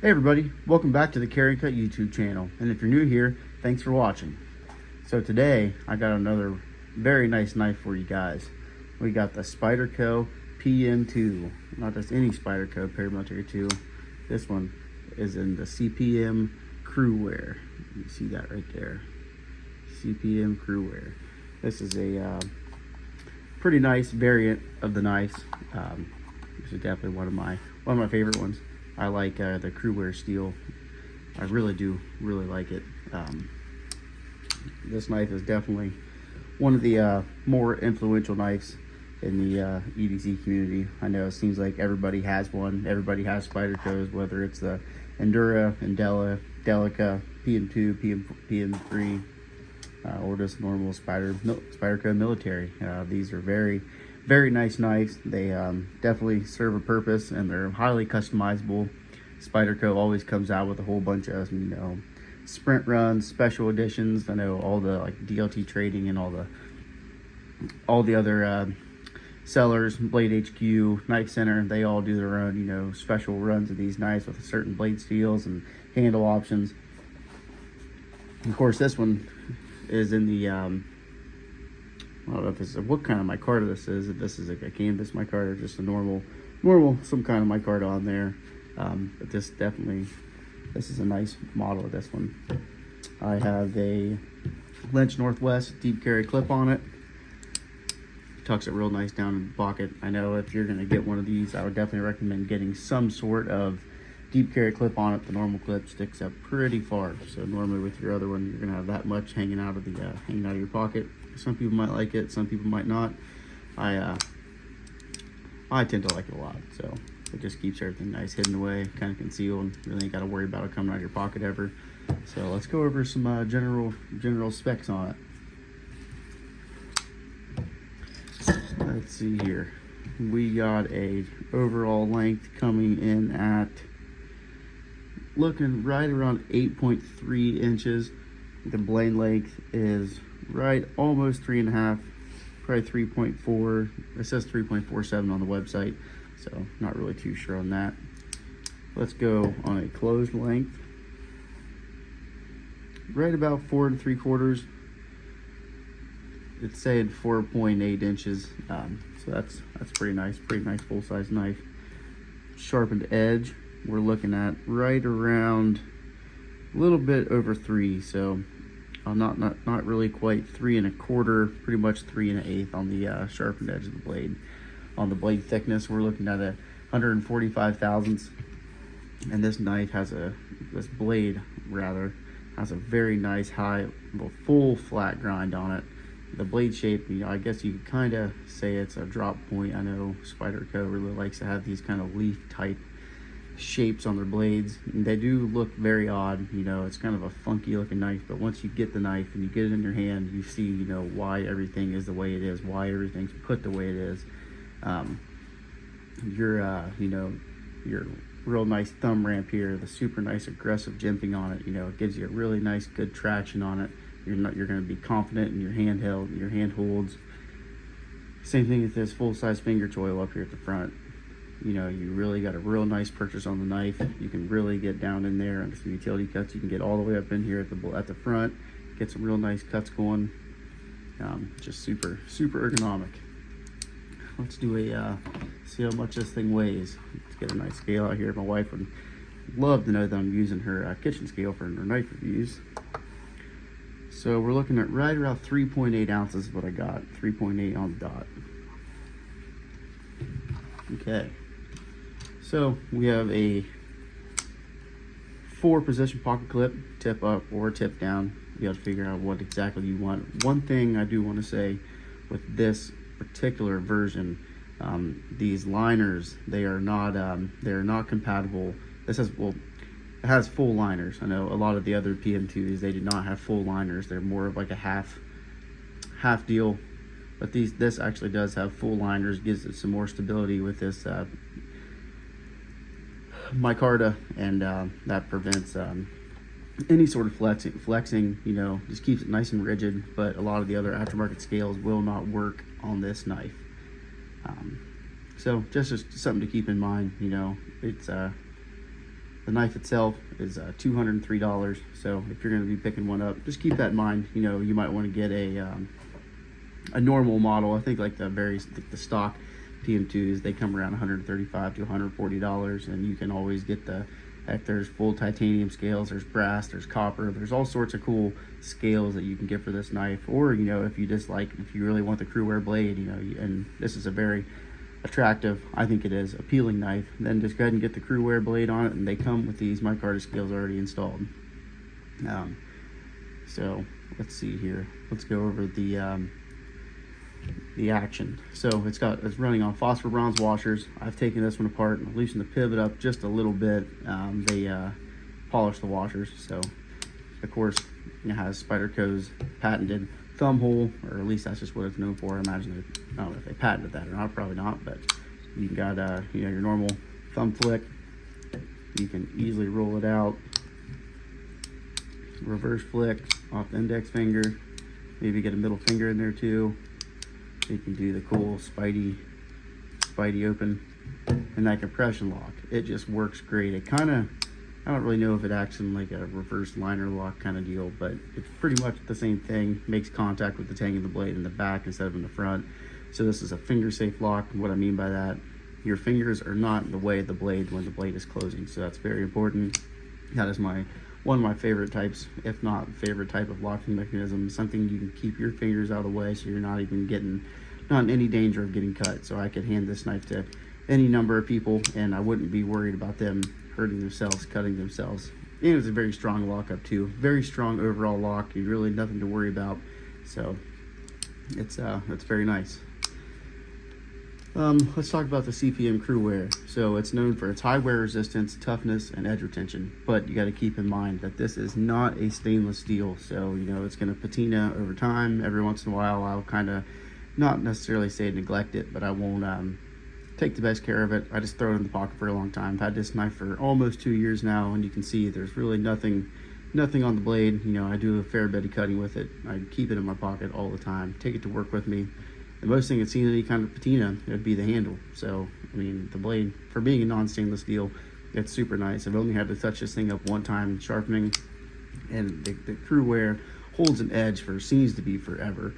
Hey everybody, welcome back to the Carry and Cut YouTube channel. And if you're new here, thanks for watching. So today, I got another very nice knife for you guys. We got the Spyderco pm2. Not just any Spyderco, paramilitary 2. This one is in the CPM cru-wear. You see that right there. CPM cru-wear. This is a pretty nice variant of the knives. This is definitely one of my favorite ones. I like the cru-wear steel. I really do like it. This knife is definitely one of the more influential knives in the EDC community. I know it seems like everybody has one. Everybody has Spydercos, whether it's the Endura, Endella, Delica, PM2, PM3, or just normal Spyderco military. These are very nice knives. They definitely serve a purpose, and they're highly customizable. Spyderco always comes out with a whole bunch of, sprint runs, special editions. I know all the like DLT Trading and all the other sellers, Blade HQ, Knife Center, they all do their own, special runs of these knives with certain blade steels and handle options. And of course, this one is in the I don't know if this is what kind of micarta this is. If this is like a canvas micarta or just a normal some kind of micarta on there. But this is a nice model of this one. I have a Lynch Northwest deep carry clip on it. Tucks it real nice down in the pocket. I know if you're gonna get one of these, I would definitely recommend getting some sort of deep carry clip on it. The normal clip sticks up pretty far, so normally with your other one, you're gonna have that much hanging out of your pocket. Some people might like it, some people might not. I tend to like it a lot, so it just keeps everything nice hidden away, kind of concealed. Really ain't got to worry about it coming out of your pocket ever. So let's go over some general specs on it. Let's see here. We got a overall length coming in at looking right around 8.3 inches. The blade length is right almost 3.5, probably 3.4. It says 3.47 on the website, so not really too sure on that. Let's go on a closed length, right about 4 3/4. It's saying 4.8 inches, so that's pretty nice full size knife. Sharpened edge, we're looking at right around a little bit over 3, so not really quite 3 1/4, pretty much 3 1/8 on the sharpened edge of the blade. On the blade thickness, we're looking at 145 thousandths, and this blade has a very nice full flat grind on it. The blade shape, I guess you could kind of say it's a drop point. I know Spyderco really likes to have these kind of leaf type shapes on their blades, and they do look very odd. It's kind of a funky looking knife, but once you get the knife and you get it in your hand, you see why everything is the way it is, why everything's put the way it is. Your real nice thumb ramp here, the super nice aggressive jimping on it, it gives you a really nice good traction on it. You're going to be confident in your hand holds. Same thing with this full size finger choil up here at the front. You really got a real nice purchase on the knife. You can really get down in there and some utility cuts. You can get all the way up in here at the front, get some real nice cuts going. Just super ergonomic. Let's do see how much this thing weighs. Let's get a nice scale out here. My wife would love to know that I'm using her kitchen scale for her knife reviews. So we're looking at right around 3.8 ounces is what I got. 3.8 on the dot. Okay. So we have a 4-position pocket clip, tip up or tip down. You have to figure out what exactly you want. One thing I do want to say with this particular version, these liners, they are not compatible. It has full liners. I know a lot of the other PM2s, they do not have full liners. They're more of like a half deal. But this actually does have full liners, gives it some more stability with this micarta, and that prevents any sort of flexing, just keeps it nice and rigid. But a lot of the other aftermarket scales will not work on this knife. So just something to keep in mind. It's The knife itself is $203. So if you're going to be picking one up, just keep that in mind. You know, you might want to get a normal model. I think like the stock PM2s, they come around $135 to $140, and you can always get there's full titanium scales, there's brass, there's copper, there's all sorts of cool scales that you can get for this knife. Or, you know, if you really want the cru-wear blade, you know, and this is a very attractive, I think it is, appealing knife, then just go ahead and get the cru-wear blade on it, and they come with these micarta scales already installed. So let's see here. Let's go over the action. So it's running on phosphor bronze washers. I've taken this one apart and loosened the pivot up just a little bit. They polished the washers. So of course it has Spyderco's patented thumb hole, or at least that's just what it's known for. I imagine I don't know if they patented that or not, probably not, but you got you know, your normal thumb flick. You can easily roll it out, reverse flick off the index finger, maybe get a middle finger in there too. You can do the cool Spidey open, and that compression lock, it just works great. It kind of, I don't really know if it acts in like a reverse liner lock kind of deal, but it's pretty much the same thing. Makes contact with the tang of the blade in the back instead of in the front. So this is a finger safe lock. And what I mean by that, your fingers are not in the way of the blade when the blade is closing. So that's very important. That is one of my favorite types, if not favorite type of locking mechanism. Something you can keep your fingers out of the way, so you're not in any danger of getting cut. So I could hand this knife to any number of people, and I wouldn't be worried about them hurting themselves, cutting themselves. And it's a very strong lockup too. Very strong overall lock. You really nothing to worry about. So it's very nice. Let's talk about the CPM cru-wear. So it's known for its high wear resistance, toughness, and edge retention. But you got to keep in mind that this is not a stainless steel. So, you know, it's going to patina over time. Every once in a while, I'll kind of, not necessarily say neglect it, but I won't take the best care of it. I just throw it in the pocket for a long time. I've had this knife for almost 2 years now, and you can see there's really nothing on the blade. You know, I do a fair bit of cutting with it. I keep it in my pocket all the time. Take it to work with me. The most thing that's seen any kind of patina, it would be the handle. So, I mean, the blade, for being a non-stainless steel, it's super nice. I've only had to touch this thing up one time sharpening, and the cru-wear holds an edge seems to be forever.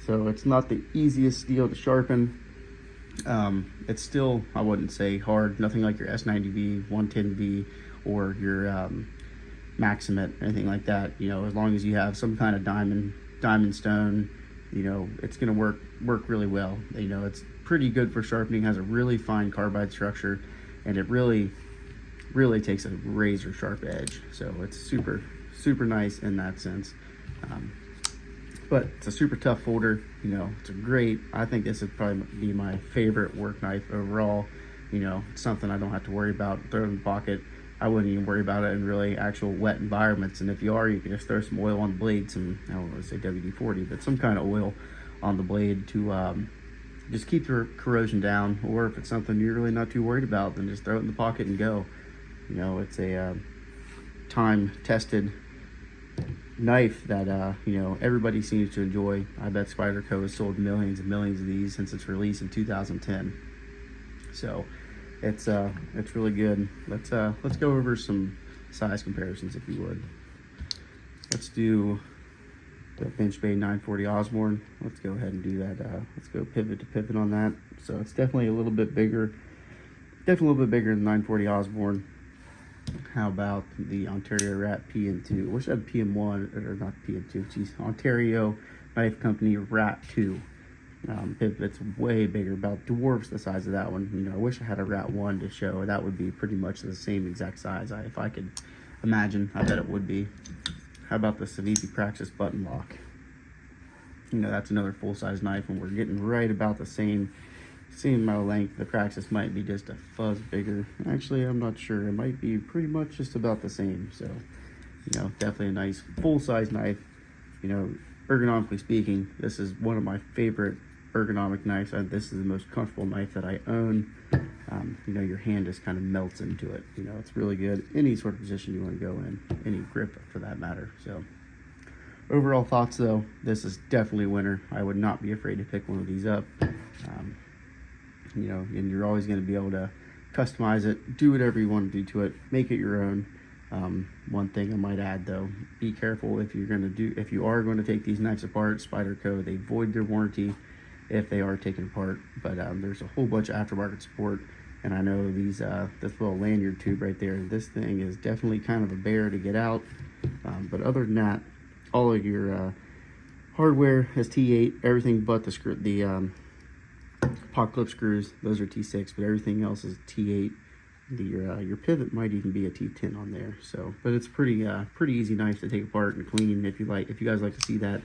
So it's not the easiest steel to sharpen. It's still, I wouldn't say hard, nothing like your S90V, 110V, or your Maximate, anything like that. You know, as long as you have some kind of diamond stone, you know, it's going to work really well. You know, it's pretty good for sharpening, has a really fine carbide structure, and it really takes a razor sharp edge. So it's super nice in that sense. But it's a super tough folder. You know, I think this would probably be my favorite work knife overall. You know, it's something I don't have to worry about. Throw it in the pocket. I wouldn't even worry about it in really actual wet environments. And if you are, you can just throw some oil on the blade, I don't want to say WD-40, but some kind of oil on the blade to just keep your corrosion down. Or if it's something you're really not too worried about, then just throw it in the pocket and go. You know, it's a time-tested knife that you know, everybody seems to enjoy. I bet Spyderco has sold millions and millions of these since its release in 2010. So it's really good. Let's go over some size comparisons, if you would. Let's do the Benchmade 940 Osborne. Let's go ahead and do that. Let's go pivot to pivot on that. So it's definitely a little bit bigger. Definitely a little bit bigger than 940 Osborne. How about the Ontario Rat PM2? I wish I had PM1, or not PM2, geez, Ontario Knife Company Rat 2. It's way bigger, about dwarfs the size of that one. You know, I wish I had a Rat 1 to show. That would be pretty much the same exact size. If I could imagine, I bet it would be. How about the Civivi Praxis button lock? You know, that's another full-size knife, and we're getting right about the same amount of length. The Praxis might be just a fuzz bigger. Actually, I'm not sure. It might be pretty much just about the same. So, you know, definitely a nice full-size knife. You know, ergonomically speaking, this is one of my favorite ergonomic knives. This is the most comfortable knife that I own. You know, your hand just kind of melts into it. You know, it's really good. Any sort of position you want to go in, any grip for that matter. So, overall thoughts though, this is definitely a winner. I would not be afraid to pick one of these up. You know, and you're always going to be able to customize it, do whatever you want to do to it, make it your own. One thing I might add though, be careful if you are going to take these knives apart. Spyderco, they void their warranty if they are taken apart, but there's a whole bunch of aftermarket support. And I know these this little lanyard tube right there, this thing is definitely kind of a bear to get out, but other than that, all of your hardware is T8, everything but the screw, the pot clip screws, those are T6, but everything else is T8. Your pivot might even be a T10 on there. So, but it's pretty easy knife to take apart and clean. If you guys like to see that,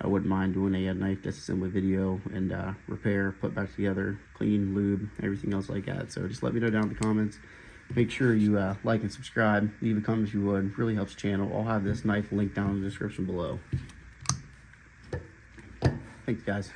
I wouldn't mind doing a knife disassembly video and repair, put back together, clean, lube, everything else like that. So just let me know down in the comments. Make sure you like and subscribe. Leave a comment if you would. It really helps the channel. I'll have this knife linked down in the description below. Thanks, guys.